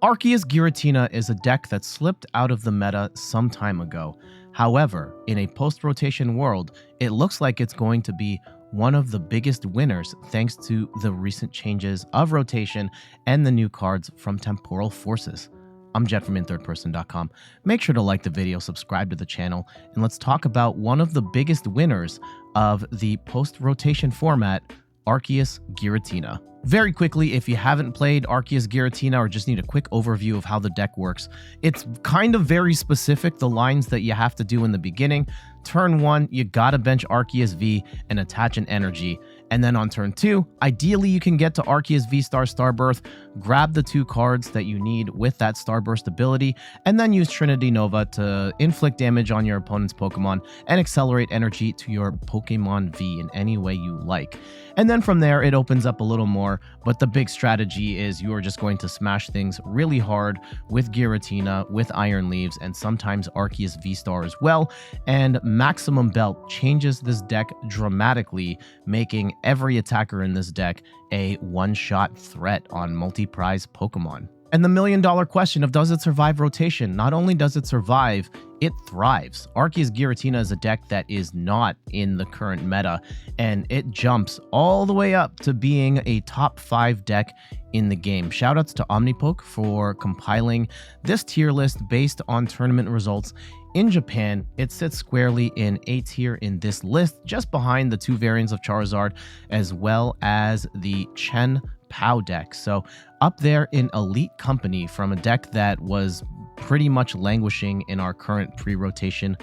Arceus Giratina is a deck that slipped out of the meta some time ago. However, in a post-rotation world, it looks like it's going to be one of the biggest winners thanks to the recent changes of rotation and the new cards from Temporal Forces. I'm Jet from inthirdperson.com. Make sure to like the video, subscribe to the channel, and let's talk about one of the biggest winners of the post-rotation format, Arceus Giratina. Very quickly, if you haven't played Arceus Giratina or just need a quick overview of how the deck works, it's kind of very specific, the lines that you have to do in the beginning. Turn 1, you gotta bench Arceus V and attach an energy. And then on turn 2, ideally you can get to Arceus VSTAR Starbirth, grab the 2 cards that you need with that Starburst ability, and then use Trinity Nova to inflict damage on your opponent's Pokemon and accelerate energy to your Pokemon V in any way you like. And then from there, it opens up a little more, but the big strategy is you are just going to smash things really hard with Giratina, with Iron Leaves, and sometimes Arceus VSTAR as well. And Maximum Belt changes this deck dramatically, making every attacker in this deck a one-shot threat on multi-prize Pokemon. And the million-dollar question of does it survive rotation? Not only does it survive, it thrives. Arceus Giratina is a deck that is not in the current meta, and it jumps all the way up to being a top 5 deck in the game. Shoutouts to Omnipoke for compiling this tier list based on tournament results. In Japan, it sits squarely in A tier in this list, just behind the 2 variants of Charizard, as well as the Chen Pao deck. So up there in elite company from a deck that was pretty much languishing in our current pre-rotation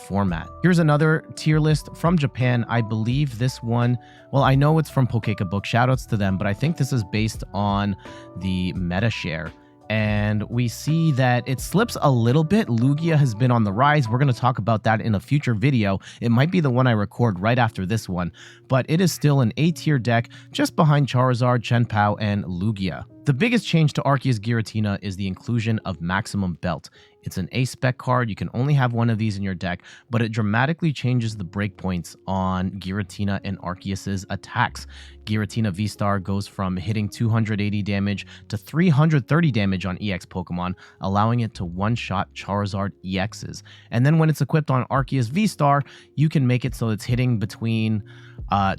format. Here's another tier list from Japan. I believe this one, well, I know it's from Pokeka Book, shoutouts to them, but I think this is based on the meta share. And we see that it slips a little bit. Lugia has been on the rise. We're going to talk about that in a future video. It might be the one I record right after this one, but it is still an A-tier deck just behind Charizard, Chien-Pao, and Lugia. The biggest change to Arceus Giratina is the inclusion of Maximum Belt. It's an A-spec card. You can only have one of these in your deck, but it dramatically changes the breakpoints on Giratina and Arceus's attacks. Giratina VSTAR goes from hitting 280 damage to 330 damage on EX Pokemon, allowing it to one-shot Charizard EXs. And then when it's equipped on Arceus VSTAR, you can make it so it's hitting between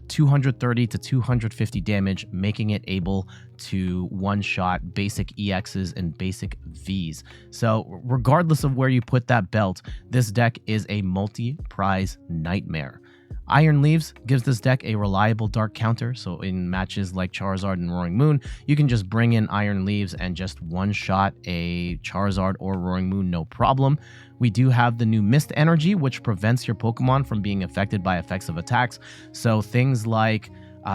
230 to 250 damage, making it able to one-shot basic EXs and basic Vs. So regardless of where you put that belt, this deck is a multi-prize nightmare. Iron Leaves gives this deck a reliable dark counter, so in matches like Charizard and Roaring Moon, you can just bring in Iron Leaves and just one-shot a Charizard or Roaring Moon, no problem. We do have the new Mist Energy, which prevents your Pokemon from being affected by effects of attacks, so things like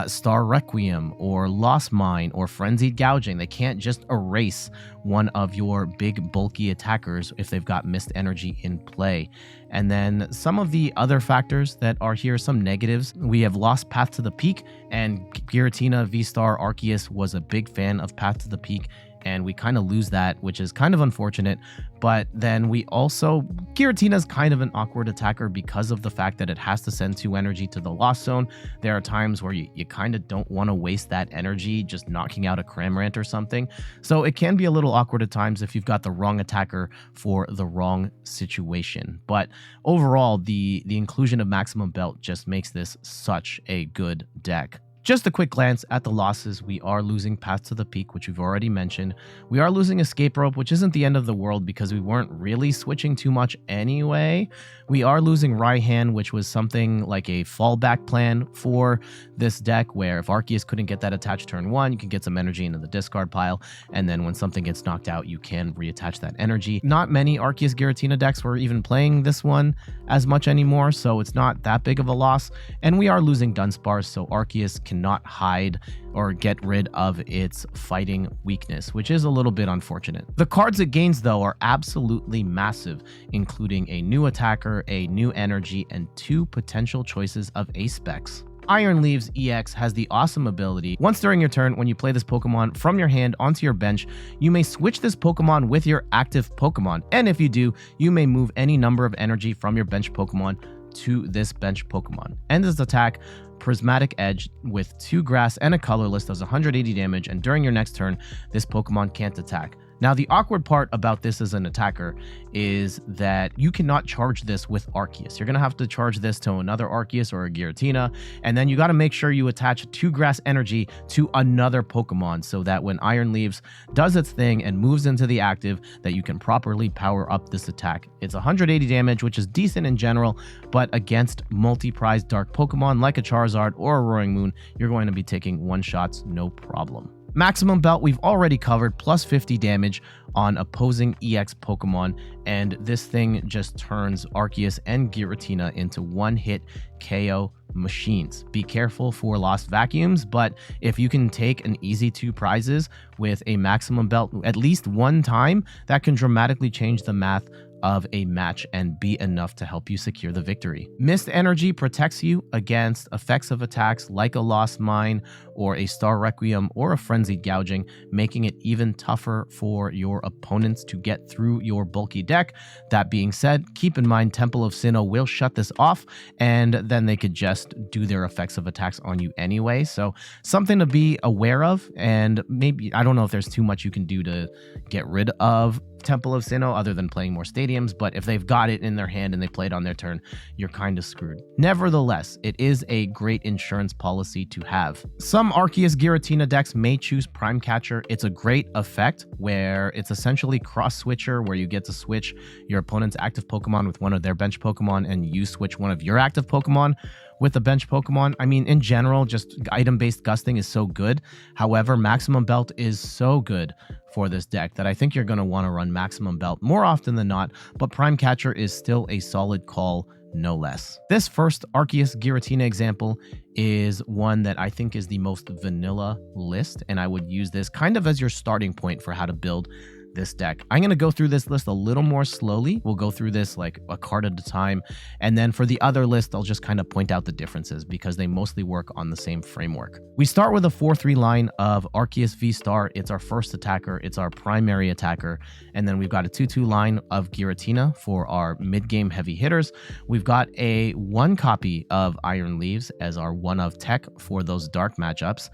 Star Requiem or Lost Mine or Frenzied Gouging, they can't just erase one of your big bulky attackers if they've got Mist Energy in play. And then some of the other factors that are here, some negatives, we have lost Path to the Peak, and Giratina VSTAR Arceus was a big fan of Path to the Peak, and we kind of lose that, which is kind of unfortunate. But then we also, Giratina is kind of an awkward attacker because of the fact that it has to send 2 energy to the Lost Zone. There are times where you kind of don't want to waste that energy just knocking out a Cramorant or something. So it can be a little awkward at times if you've got the wrong attacker for the wrong situation. But overall, the inclusion of Maximum Belt just makes this such a good deck. Just a quick glance at the losses. We are losing Path to the Peak, which we've already mentioned. We are losing Escape Rope, which isn't the end of the world because we weren't really switching too much anyway. We are losing Raihan, which was something like a fallback plan for this deck, where if Arceus couldn't get that attached turn 1, you can get some energy into the discard pile, and then when something gets knocked out, you can reattach that energy. Not many Arceus Giratina decks were even playing this one as much anymore, so it's not that big of a loss. And we are losing Dunsparce, so Arceus cannot hide or get rid of its fighting weakness, which is a little bit unfortunate. The cards it gains, though, are absolutely massive, including a new attacker, a new energy, and 2 potential choices of A-specs. Iron Leaves EX has the awesome ability, once during your turn, when you play this Pokemon from your hand onto your bench, you may switch this Pokemon with your active Pokemon, and if you do, you may move any number of energy from your bench Pokemon to this bench Pokemon. End this attack, Prismatic Edge, with 2 grass and a colorless, does 180 damage, and during your next turn, this Pokemon can't attack. Now, the awkward part about this as an attacker is that you cannot charge this with Arceus. You're going to have to charge this to another Arceus or a Giratina, and then you got to make sure you attach 2 grass energy to another Pokemon so that when Iron Leaves does its thing and moves into the active, that you can properly power up this attack. It's 180 damage, which is decent in general, but against multi-prize dark Pokemon like a Charizard or a Roaring Moon, you're going to be taking one-shots no problem. Maximum Belt we've already covered, plus 50 damage on opposing EX Pokemon, and this thing just turns Arceus and Giratina into one-hit KO machines. Be careful for lost vacuums, but if you can take an easy 2 prizes with a Maximum Belt at least one time, that can dramatically change the math of a match and be enough to help you secure the victory. Mist Energy protects you against effects of attacks like a Lost Mine or a Star Requiem or a Frenzied Gouging, making it even tougher for your opponents to get through your bulky deck. That being said, keep in mind Temple of Sinnoh will shut this off, and then they could just do their effects of attacks on you anyway. So something to be aware of, and maybe, I don't know if there's too much you can do to get rid of Temple of Sinnoh other than playing more stadiums, but if they've got it in their hand and they play it on their turn, you're kind of screwed. Nevertheless, it is a great insurance policy to have. Some Arceus Giratina decks may choose Prime Catcher. It's a great effect where it's essentially cross switcher, where you get to switch your opponent's active Pokemon with one of their bench Pokemon and you switch one of your active Pokemon with a bench Pokemon. I mean, in general, just item-based gusting is so good. However, Maximum Belt is so good for this deck that I think you're going to want to run Maximum Belt more often than not, but Prime Catcher is still a solid call, no less. This first Arceus Giratina example is one that I think is the most vanilla list, and I would use this kind of as your starting point for how to build this deck. I'm going to go through this list a little more slowly. We'll go through this like a card at a time. And then for the other list, I'll just kind of point out the differences because they mostly work on the same framework. We start with a 4-3 line of Arceus VSTAR. It's our first attacker. It's our primary attacker. And then we've got a 2-2 line of Giratina for our mid-game heavy hitters. We've got a 1 copy of Iron Leaves as our 1 of tech for those dark matchups.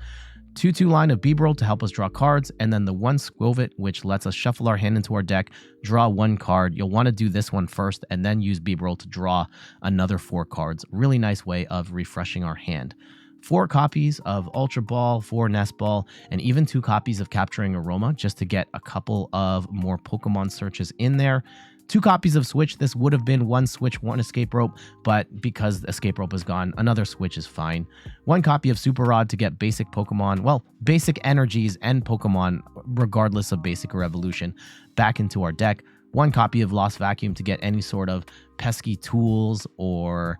2-2 line of Beebrel to help us draw cards, and then the 1 Squovit, which lets us shuffle our hand into our deck, draw 1 card. You'll want to do this one first, and then use Beebrel to draw another 4 cards. Really nice way of refreshing our hand. 4 copies of Ultra Ball, 4 Nest Ball, and even 2 copies of Capturing Aroma, just to get a couple of more Pokemon searches in there. 2 copies of Switch. This would have been 1 Switch, 1 Escape Rope, but because the Escape Rope is gone, another Switch is fine. 1 copy of Super Rod to get basic Pokemon, well, basic energies and Pokemon, regardless of basic or evolution, back into our deck. 1 copy of Lost Vacuum to get any sort of pesky tools or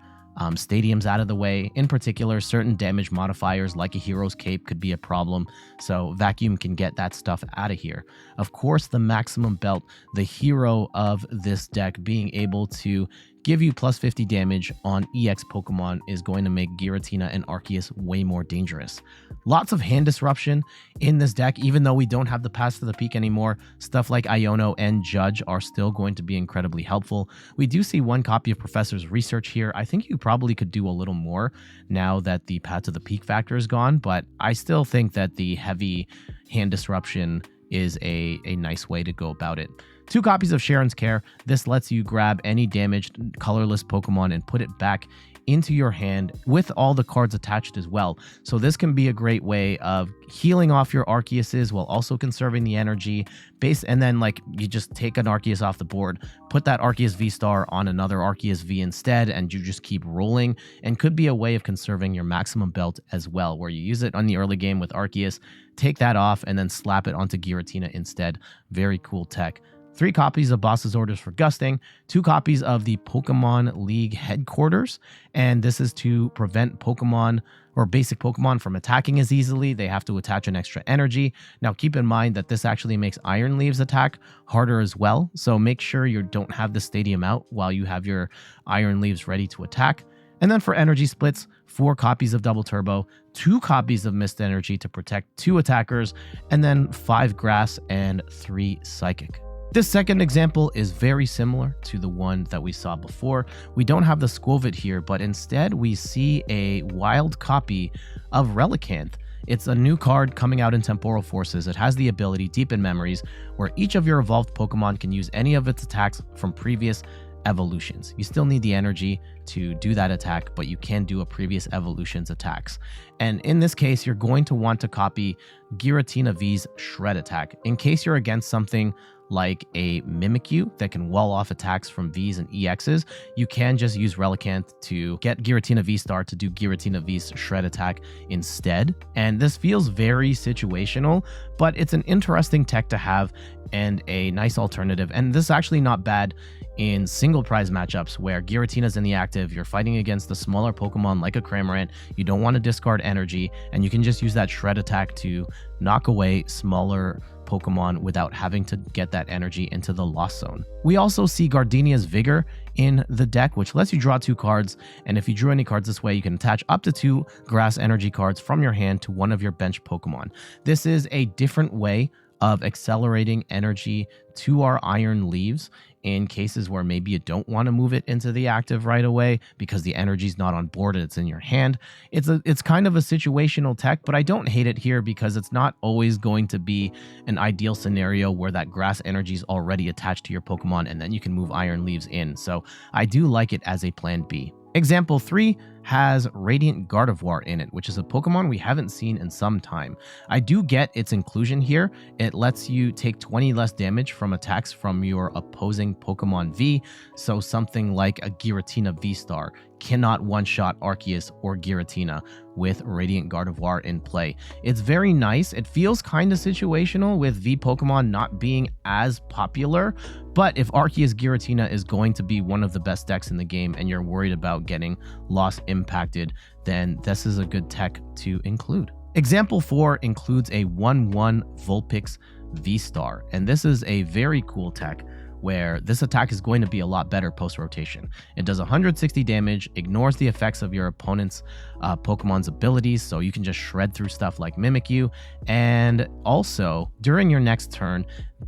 stadiums out of the way. In particular, certain damage modifiers like a Hero's Cape could be a problem, so Vacuum can get that stuff out of here. Of course, the Maximum Belt, the hero of this deck, being able to give you plus 50 damage on EX Pokemon is going to make Giratina and Arceus way more dangerous. Lots of hand disruption in this deck, even though we don't have the Pass to the Peak anymore. Stuff like Iono and Judge are still going to be incredibly helpful. We do see 1 copy of Professor's Research here. I think you probably could do a little more now that the Path to the Peak factor is gone, but I still think that the heavy hand disruption is a nice way to go about it. 2 copies of Sharon's Care. This lets you grab any damaged colorless Pokemon and put it back into your hand with all the cards attached as well. So this can be a great way of healing off your Arceuses while also conserving the energy base. And then like you just take an Arceus off the board, put that Arceus VSTAR on another Arceus V instead, and you just keep rolling, and could be a way of conserving your Maximum Belt as well, where you use it on the early game with Arceus, take that off, and then slap it onto Giratina instead. Very cool tech. 3 copies of Boss's Orders for Gusting, 2 copies of the Pokemon League Headquarters, and this is to prevent Pokemon or basic Pokemon from attacking as easily. They have to attach an extra energy. Now keep in mind that this actually makes Iron Leaves attack harder as well, so make sure you don't have the Stadium out while you have your Iron Leaves ready to attack. And then for energy splits, 4 copies of Double Turbo, 2 copies of Mist Energy to protect 2 attackers, and then 5 Grass and 3 Psychic. This second example is very similar to the one that we saw before. We don't have the Squovit here, but instead we see a wild copy of Relicanth. It's a new card coming out in Temporal Forces. It has the ability Deepen Memories, where each of your evolved Pokemon can use any of its attacks from previous evolutions. You still need the energy to do that attack, but you can do a previous evolution's attacks. And in this case, you're going to want to copy Giratina V's Shred attack. In case you're against something like a Mimikyu that can wall off attacks from Vs and EXs, you can just use Relicanth to get Giratina VSTAR to do Giratina V's Shred attack instead. And this feels very situational, but it's an interesting tech to have and a nice alternative. And this is actually not bad in single prize matchups where Giratina's in the active, you're fighting against the smaller Pokemon like a Cramorant, you don't want to discard energy, and you can just use that Shred attack to knock away smaller Pokemon without having to get that energy into the Lost Zone. We also see Gardenia's Vigor in the deck, which lets you draw 2 cards, and if you drew any cards this way, you can attach up to 2 Grass Energy cards from your hand to one of your bench Pokemon. This is a different way of accelerating energy to our Iron Leaves in cases where maybe you don't want to move it into the active right away because the energy's not on board and it's in your hand. It's kind of a situational tech, but I don't hate it here because it's not always going to be an ideal scenario where that grass energy is already attached to your Pokemon and then you can move Iron Leaves in. So I do like it as a plan B. Example 3 has Radiant Gardevoir in it, which is a Pokemon we haven't seen in some time. I do get its inclusion here. It lets you take 20 less damage from attacks from your opposing Pokemon V, so something like a Giratina VSTAR cannot one-shot Arceus or Giratina with Radiant Gardevoir in play. It's very nice. It feels kind of situational with V Pokemon not being as popular, but if Arceus Giratina is going to be one of the best decks in the game and you're worried about getting loss impacted, then this is a good tech to include. Example 4 includes a 1/1 Vulpix VSTAR, and this is a very cool tech where this attack is going to be a lot better post-rotation. It does 160 damage, ignores the effects of your opponent's Pokemon's abilities, so you can just shred through stuff like Mimikyu, and also, during your next turn,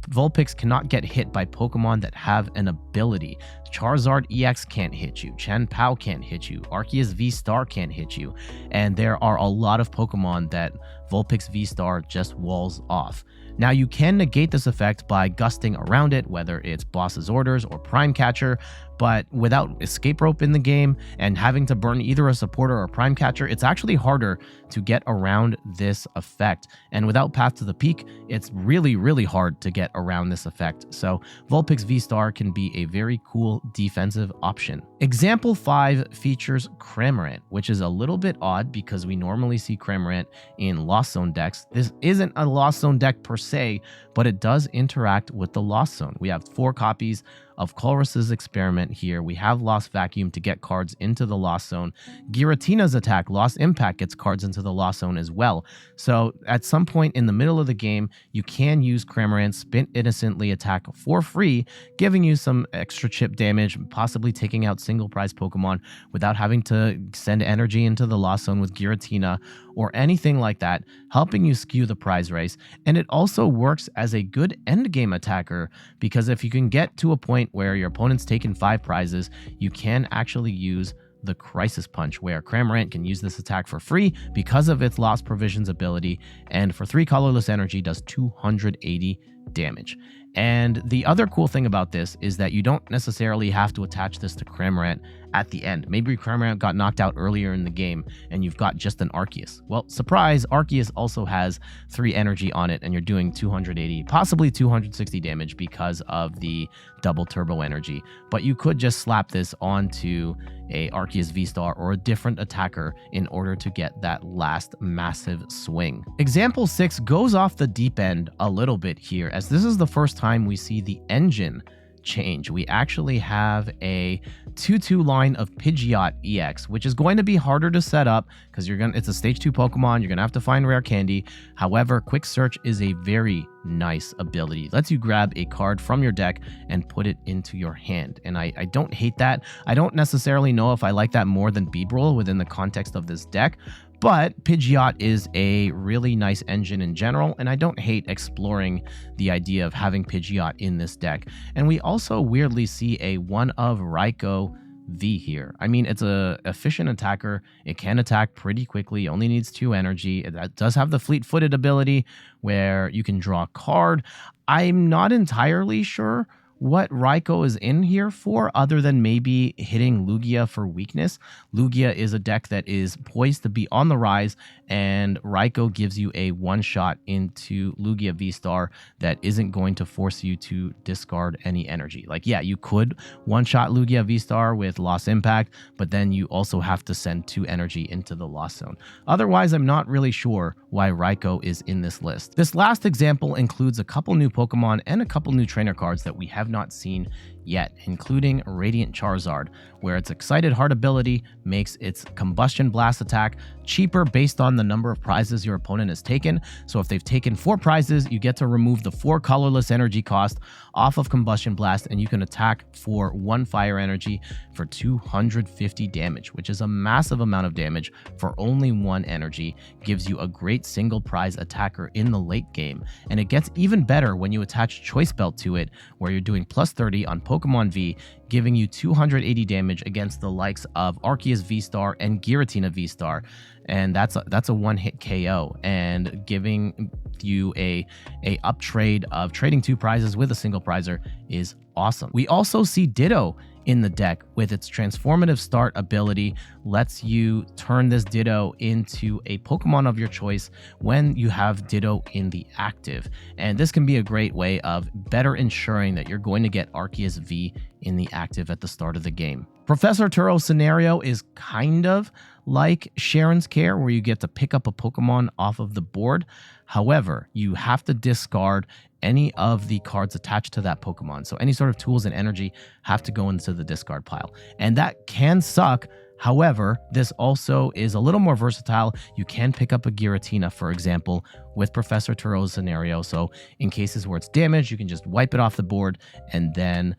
Vulpix cannot get hit by Pokemon that have an ability. Charizard EX can't hit you, Chien-Pao can't hit you, Arceus VSTAR can't hit you, and there are a lot of Pokemon that Vulpix VSTAR just walls off. Now, you can negate this effect by gusting around it, whether it's Boss's Orders or Prime Catcher, but without Escape Rope in the game and having to burn either a supporter or a Prime Catcher, it's actually harder to get around this effect. And without Path to the Peak, it's really, really hard to get around this effect. So Vulpix VSTAR can be a very cool defensive option. Example 5 features Cramorant, which is a little bit odd because we normally see Cramorant in Lost Zone decks. This isn't a Lost Zone deck per se, but it does interact with the Lost Zone. We have 4 copies of Colress's Experiment here. We have Lost Vacuum to get cards into the Lost Zone. Giratina's attack, Lost Impact, gets cards into the Lost Zone as well. So at some point in the middle of the game, you can use Cramorant, Spin Innocently attack for free, giving you some extra chip damage, possibly taking out single prize Pokemon without having to send energy into the Lost Zone with Giratina or anything like that, helping you skew the prize race. And it also works as a good endgame attacker because if you can get to a point where your opponent's taken 5 prizes, you can actually use the Crisis Punch, where Cramorant can use this attack for free because of its Lost Provisions ability, and for 3 colorless energy does 280 damage. And the other cool thing about this is that you don't necessarily have to attach this to Cramorant at the end. Maybe Cramorant got knocked out earlier in the game and you've got just an Arceus. Well, surprise, Arceus also has 3 energy on it and you're doing 280, possibly 260 damage because of the double turbo energy. But you could just slap this onto a Arceus VSTAR or a different attacker in order to get that last massive swing. Example 6 goes off the deep end a little bit here, as this is the first time we see the engine change. We actually have a 2/2 line of Pidgeot EX, which is going to be harder to set up because it's a stage 2 Pokemon. You're gonna have to find rare candy. However, Quick Search is a very nice ability. It lets you grab a card from your deck and put it into your hand. And I don't hate that. I don't necessarily know if I like that more than Beedrill within the context of this deck, but Pidgeot is a really nice engine in general, and I don't hate exploring the idea of having Pidgeot in this deck. And we also weirdly see a 1 of Raikou V here. I mean, it's a efficient attacker. It can attack pretty quickly, only needs 2 energy. It does have the fleet-footed ability where you can draw a card. I'm not entirely sure what Raikou is in here for, other than maybe hitting Lugia for weakness. Lugia is a deck that is poised to be on the rise, and Raikou gives you a one-shot into Lugia VSTAR that isn't going to force you to discard any energy. Like, yeah, you could one-shot Lugia VSTAR with Lost Impact, but then you also have to send 2 energy into the Lost Zone. Otherwise, I'm not really sure why Raikou is in this list. This last example includes a couple new Pokemon and a couple new trainer cards that we have not seen yet, including Radiant Charizard, where its Excited Heart ability makes its Combustion Blast attack cheaper based on the number of prizes your opponent has taken. So if they've taken 4 prizes, you get to remove the 4 colorless energy cost off of Combustion Blast, and you can attack for 1 fire energy for 250 damage, which is a massive amount of damage for only 1 energy. Gives you a great single prize attacker in the late game, and it gets even better when you attach Choice Belt to it, where you're doing plus 30 on Pokemon V, giving you 280 damage against the likes of Arceus VSTAR and Giratina VSTAR, and that's a one-hit KO, and giving you a uptrade of trading 2 prizes with a single prizer is awesome. We also see Ditto in the deck with its Transformative Start ability. Lets you turn this Ditto into a Pokemon of your choice when you have Ditto in the active, and this can be a great way of better ensuring that you're going to get Arceus V in the active at the start of the game. Professor Turo's scenario is kind of like Sharon's Care, where you get to pick up a Pokemon off of the board. However, you have to discard any of the cards attached to that Pokemon. So any sort of tools and energy have to go into the discard pile, and that can suck. However, this also is a little more versatile. You can pick up a Giratina, for example, with Professor Turo's scenario. So in cases where it's damaged, you can just wipe it off the board and then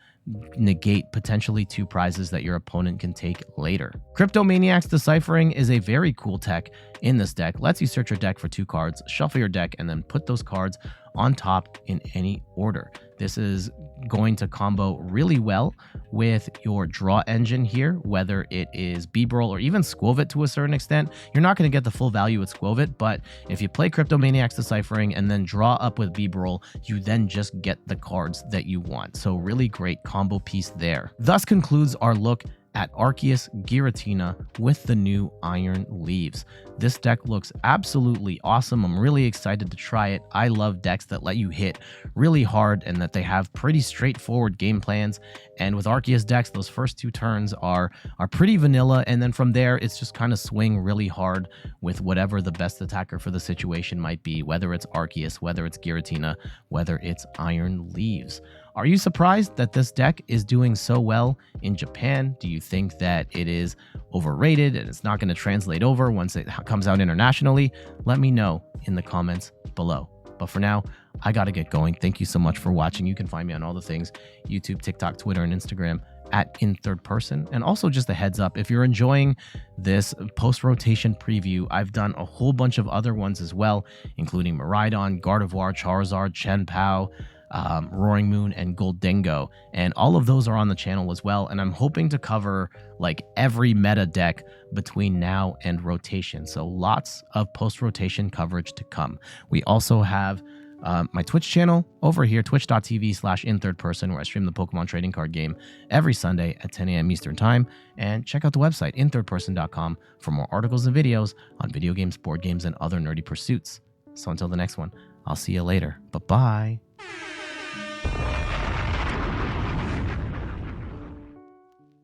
negate potentially 2 prizes that your opponent can take later. Cryptomaniac's Deciphering is a very cool tech in this deck. Lets you search your deck for 2 cards, shuffle your deck, and then put those cards on top in any order. This is going to combo really well with your draw engine here, whether it is Beebrel or even Squovit to a certain extent. You're not going to get the full value with Squovit, but if you play Cryptomaniac's Deciphering and then draw up with Beebrel, you then just get the cards that you want. So really great combo piece there. Thus concludes our look at Arceus Giratina with the new Iron Leaves. This deck looks absolutely awesome. I'm really excited to try it. I love decks that let you hit really hard and that they have pretty straightforward game plans. And with Arceus decks, those first 2 turns are pretty vanilla, and then from there, it's just kind of swing really hard with whatever the best attacker for the situation might be, whether it's Arceus, whether it's Giratina, whether it's Iron Leaves. Are you surprised that this deck is doing so well in Japan? Do you think that it is overrated and it's not going to translate over once it comes out internationally? Let me know in the comments below. But for now, I got to get going. Thank you so much for watching. You can find me on all the things: YouTube, TikTok, Twitter, and Instagram at @InThirdPerson. And also just a heads up, if you're enjoying this post-rotation preview, I've done a whole bunch of other ones as well, including Miraidon, Gardevoir, Charizard, Chien-Pao, Roaring Moon, and Goldengo, and all of those are on the channel as well, and I'm hoping to cover like every meta deck between now and rotation, so lots of post-rotation coverage to come. We also have my Twitch channel over here, twitch.tv/InThirdPerson, where I stream the Pokemon trading card game every Sunday at 10 a.m. Eastern Time, and check out the website, inthirdperson.com, for more articles and videos on video games, board games, and other nerdy pursuits. So until the next one, I'll see you later. Bye-bye.